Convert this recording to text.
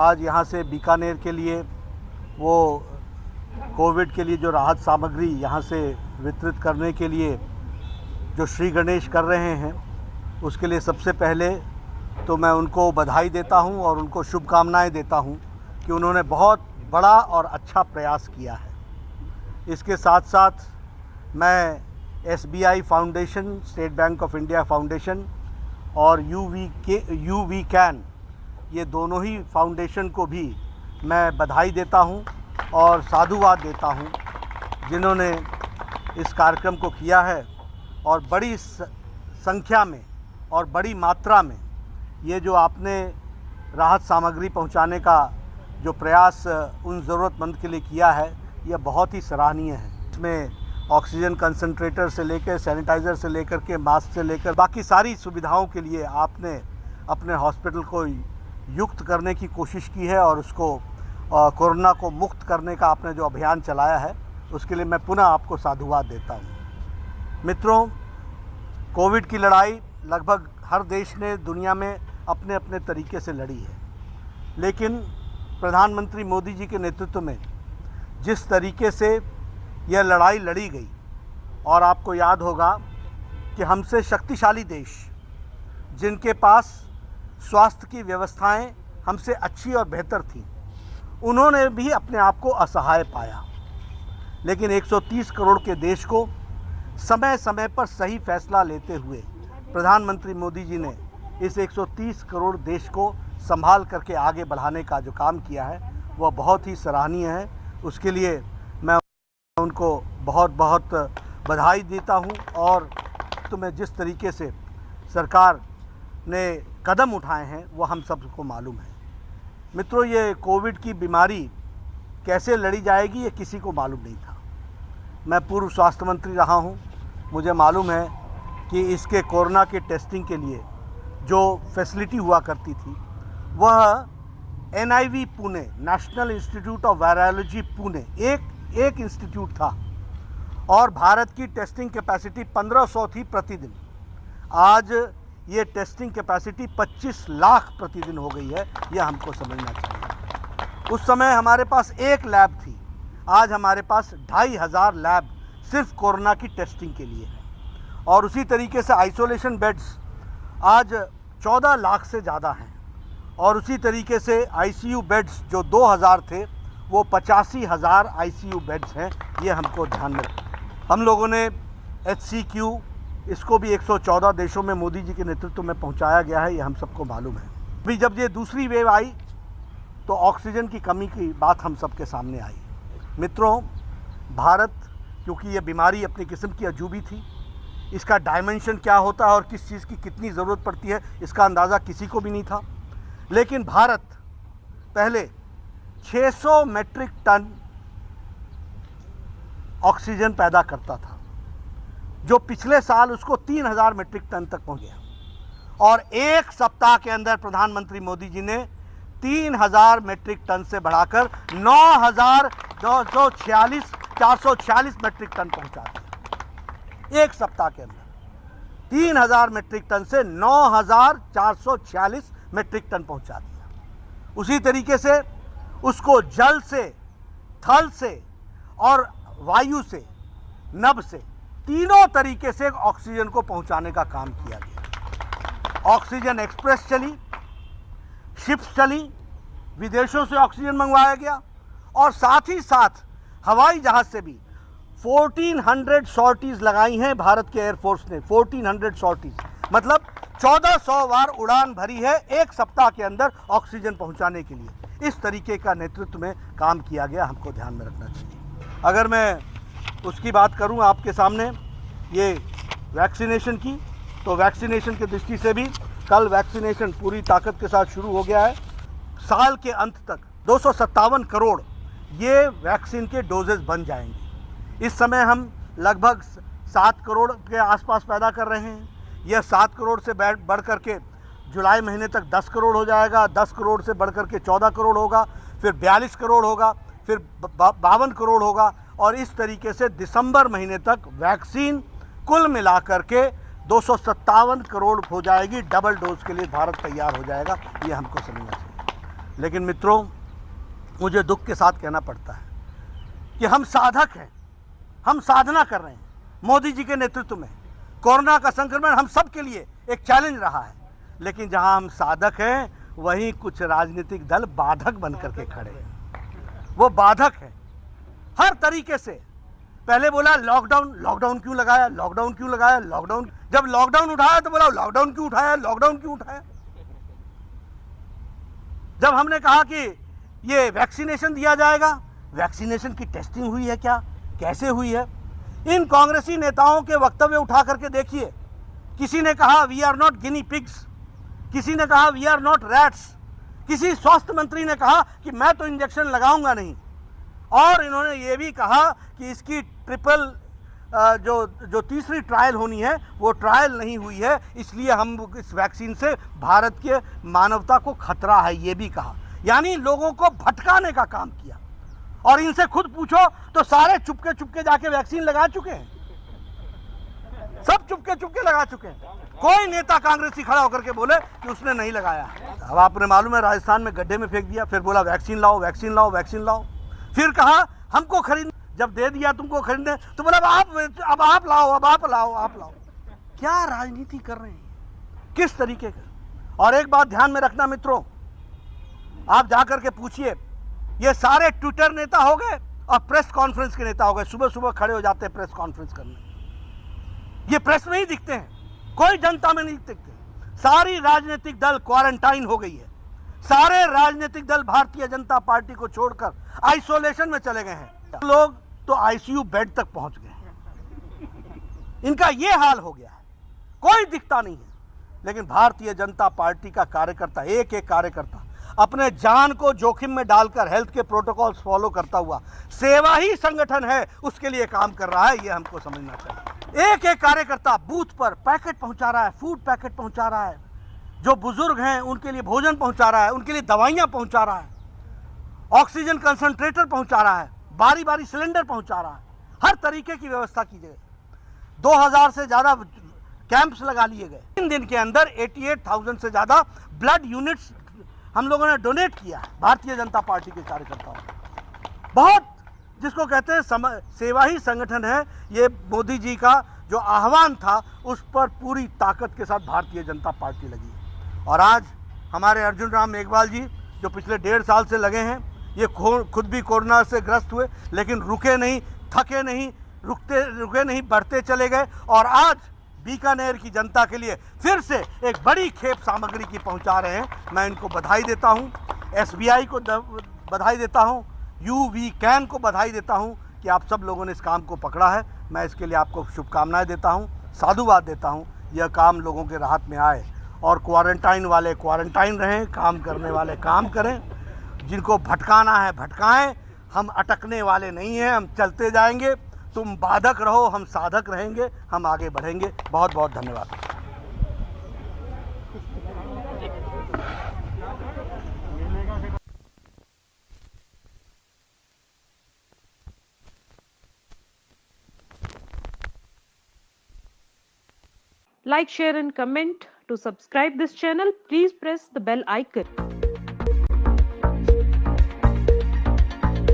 आज यहाँ से बीकानेर के लिए वो कोविड के लिए जो राहत सामग्री यहाँ से वितरित करने के लिए जो श्री गणेश कर रहे हैं, उसके लिए सबसे पहले तो मैं उनको बधाई देता हूँ और उनको शुभकामनाएं देता हूँ कि उन्होंने बहुत बड़ा और अच्छा प्रयास किया है। इसके साथ साथ मैं SBI foundation, state bank of India foundation और UV कैन, ये दोनों ही फाउंडेशन को भी मैं बधाई देता हूं और साधुवाद देता हूं, जिन्होंने इस कार्यक्रम को किया है और बड़ी संख्या में और बड़ी मात्रा में ये जो आपने राहत सामग्री पहुंचाने का जो प्रयास उन ज़रूरतमंद के लिए किया है, यह बहुत ही सराहनीय है। इसमें ऑक्सीजन कंसंट्रेटर से लेकर, सैनिटाइज़र से लेकर के, मास्क से लेकर बाकी सारी सुविधाओं के लिए आपने अपने हॉस्पिटल को युक्त करने की कोशिश की है और उसको कोरोना को मुक्त करने का आपने जो अभियान चलाया है, उसके लिए मैं पुनः आपको साधुवाद देता हूँ। मित्रों, कोविड की लड़ाई लगभग हर देश ने दुनिया में अपने अपने तरीके से लड़ी है, लेकिन प्रधानमंत्री मोदी जी के नेतृत्व में जिस तरीके से यह लड़ाई लड़ी गई, और आपको याद होगा कि हमसे शक्तिशाली देश जिनके पास स्वास्थ्य की व्यवस्थाएं हमसे अच्छी और बेहतर थीं, उन्होंने भी अपने आप को असहाय पाया। लेकिन 130 करोड़ के देश को समय समय पर सही फैसला लेते हुए प्रधानमंत्री मोदी जी ने इस 130 करोड़ देश को संभाल करके आगे बढ़ाने का जो काम किया है, वह बहुत ही सराहनीय है। उसके लिए मैं उनको बहुत बहुत बधाई देता हूं। और तुम्हें जिस तरीके से सरकार ने कदम उठाए हैं, वो हम सबको मालूम है। मित्रों, ये कोविड की बीमारी कैसे लड़ी जाएगी, ये किसी को मालूम नहीं था। मैं पूर्व स्वास्थ्य मंत्री रहा हूं, मुझे मालूम है कि इसके कोरोना के टेस्टिंग के लिए जो फैसिलिटी हुआ करती थी, वह NIV Pune, national institute of virology Pune, एक इंस्टीट्यूट था और भारत की टेस्टिंग कैपेसिटी 1500 थी प्रतिदिन। आज ये टेस्टिंग कैपेसिटी 25 लाख प्रतिदिन हो गई है, यह हमको समझना चाहिए। उस समय हमारे पास एक लैब थी, आज हमारे पास 2500 लैब सिर्फ कोरोना की टेस्टिंग के लिए है। और उसी तरीके से आइसोलेशन बेड्स आज 14 लाख से ज़्यादा हैं, और उसी तरीके से ICU बेड्स जो 2000 थे, वो 85,000 ICU बेड्स हैं। ये हमको ध्यान में रखना। हम लोगों ने HCQ, इसको भी 114 देशों में मोदी जी के नेतृत्व में पहुंचाया गया है, ये हम सबको मालूम है। अभी जब ये दूसरी वेव आई तो ऑक्सीजन की कमी की बात हम सबके सामने आई। मित्रों, भारत, क्योंकि ये बीमारी अपनी किस्म की अजूबी थी, इसका डायमेंशन क्या होता है और किस चीज़ की कितनी ज़रूरत पड़ती है, इसका अंदाज़ा किसी को भी नहीं था। लेकिन भारत पहले 600 मेट्रिक टन ऑक्सीजन पैदा करता था, जो पिछले साल उसको 3000 मेट्रिक टन तक पहुंच गया। और एक सप्ताह के अंदर प्रधानमंत्री मोदी जी ने 3000 मेट्रिक टन से बढ़ाकर 446 मेट्रिक टन पहुंचा दिया। एक सप्ताह के अंदर 3000 मेट्रिक टन से 9446 मेट्रिक टन पहुंचा दिया। उसी तरीके से उसको जल से, थल से और वायु से, नभ से, तीनों तरीके से ऑक्सीजन को पहुंचाने का काम किया गया। ऑक्सीजन एक्सप्रेस चली, शिप्स चली, विदेशों से ऑक्सीजन मंगवाया गया, और साथ ही साथ हवाई जहाज से भी 1400 सॉर्टीज लगाई हैं भारत के एयरफोर्स ने। 1400 सॉर्टीज मतलब 1400 बार उड़ान भरी है एक सप्ताह के अंदर ऑक्सीजन पहुंचाने के लिए। इस तरीके का नेतृत्व में काम किया गया, हमको ध्यान में रखना चाहिए। अगर मैं उसकी बात करूं आपके सामने, ये वैक्सीनेशन की, तो वैक्सीनेशन की दृष्टि से भी कल वैक्सीनेशन पूरी ताकत के साथ शुरू हो गया है। साल के अंत तक 257 करोड़ ये वैक्सीन के डोजेस बन जाएंगे। इस समय हम लगभग 7 करोड़ के आसपास पैदा कर रहे हैं। यह 7 करोड़ से बढ़ करके जुलाई महीने तक 10 करोड़ हो जाएगा, 10 करोड़ से बढ़ करके 14 करोड़ होगा, फिर 42 करोड़ होगा, फिर 52 करोड़ होगा, और इस तरीके से दिसंबर महीने तक वैक्सीन कुल मिलाकर के 257 करोड़ हो जाएगी। डबल डोज के लिए भारत तैयार हो जाएगा, ये हमको समझना चाहिए। लेकिन मित्रों, मुझे दुख के साथ कहना पड़ता है कि हम साधक हैं, हम साधना कर रहे हैं। मोदी जी के नेतृत्व में कोरोना का संक्रमण हम सब के लिए एक चैलेंज रहा है, लेकिन जहां हम साधक हैं वहीं कुछ राजनीतिक दल बाधक बनकर के खड़े हैं। वो बाधक है हर तरीके से। पहले बोला लॉकडाउन, लॉकडाउन क्यों लगाया, लॉकडाउन क्यों लगाया, लॉकडाउन, जब लॉकडाउन उठाया तो बोला लॉकडाउन क्यों उठाया, लॉकडाउन क्यों उठाया। जब हमने कहा कि ये वैक्सीनेशन दिया जाएगा, वैक्सीनेशन की टेस्टिंग हुई है क्या, कैसे हुई है। इन कांग्रेसी नेताओं के वक्तव्य उठा करके देखिए। किसी ने कहा we are not guinea pigs, किसी ने कहा वी आर नॉट रैट्स, किसी स्वास्थ्य मंत्री ने कहा कि मैं तो इंजेक्शन लगाऊंगा नहीं, और इन्होंने ये भी कहा कि इसकी ट्रिपल जो तीसरी ट्रायल होनी है वो ट्रायल नहीं हुई है, इसलिए हम इस वैक्सीन से भारत के मानवता को खतरा है, ये भी कहा। यानी लोगों को भटकाने का काम किया। और इनसे खुद पूछो तो सारे चुपके चुपके जाके वैक्सीन लगा चुके हैं, सब चुपके चुपके लगा चुके हैं। कोई नेता कांग्रेसी खड़ा होकर के बोले कि उसने नहीं लगाया। अब आपने मालूम है राजस्थान में गड्ढे में फेंक दिया, फिर बोला वैक्सीन लाओ, वैक्सीन लाओ, वैक्सीन लाओ, फिर कहा हमको खरीद, जब दे दिया तुमको खरीदने तो बोला अब आप लाओ, अब आप लाओ, आप लाओ। क्या राजनीति कर रहे हैं, किस तरीके का। और एक बात ध्यान में रखना मित्रों, आप जाकर के पूछिए, ये सारे ट्विटर नेता हो गए और प्रेस कॉन्फ्रेंस के नेता हो गए। सुबह सुबह खड़े हो जाते हैं प्रेस कॉन्फ्रेंस करने, ये प्रेस में ही दिखते हैं, कोई जनता में नहीं दिखते। सारी राजनीतिक दल क्वारंटाइन हो गई है, सारे राजनीतिक दल भारतीय जनता पार्टी को छोड़कर आइसोलेशन में चले गए हैं। लोग तो आईसीयू बेड तक पहुंच गए हैं, इनका ये हाल हो गया है, कोई दिखता नहीं है। लेकिन भारतीय जनता पार्टी का कार्यकर्ता, एक एक कार्यकर्ता अपने जान को जोखिम में डालकर हेल्थ के प्रोटोकॉल्स फॉलो करता हुआ, सेवा ही संगठन है उसके लिए काम कर रहा है, ये हमको समझना चाहिए। एक एक कार्यकर्ता बूथ पर पैकेट पहुंचा रहा है, फूड पैकेट पहुंचा रहा है, जो बुजुर्ग हैं उनके लिए भोजन पहुंचा रहा है, उनके लिए दवाइयां पहुंचा रहा है, ऑक्सीजन कंसंट्रेटर पहुंचा रहा है, बारी बारी सिलेंडर पहुंचा रहा है, हर तरीके की व्यवस्था की गई। 2000 से ज्यादा कैंप्स लगा लिए गए। 3 दिन के अंदर 88,000 से ज्यादा ब्लड यूनिट्स हम लोगों ने डोनेट किया है भारतीय जनता पार्टी के कार्यकर्ताओं को। बहुत, जिसको कहते हैं सेवा ही संगठन है, ये मोदी जी का जो आह्वान था उस पर पूरी ताकत के साथ भारतीय जनता पार्टी लगी है। और आज हमारे अर्जुन राम मेघवाल जी जो पिछले 1.5 साल से लगे हैं, ये खुद भी कोरोना से ग्रस्त हुए, लेकिन रुके नहीं, थके नहीं, रुके नहीं, बढ़ते चले गए। और आज बीकानेर की जनता के लिए फिर से एक बड़ी खेप सामग्री की पहुंचा रहे हैं। मैं इनको बधाई देता हूं, एसबीआई को बधाई देता हूं, वी कैन को बधाई देता हूं कि आप सब लोगों ने इस काम को पकड़ा है। मैं इसके लिए आपको शुभकामनाएं देता हूं, साधुवाद देता हूं। यह काम लोगों के राहत में आए और क्वारंटाइन वाले क्वारंटाइन रहें, काम करने वाले काम करें, जिनको भटकाना है भटकाएं। हम अटकने वाले नहीं हैं, हम चलते जाएंगे। तुम बाधक रहो, हम साधक रहेंगे, हम आगे बढ़ेंगे। बहुत बहुत धन्यवाद। Like, share and comment. To subscribe this channel, please press the bell icon.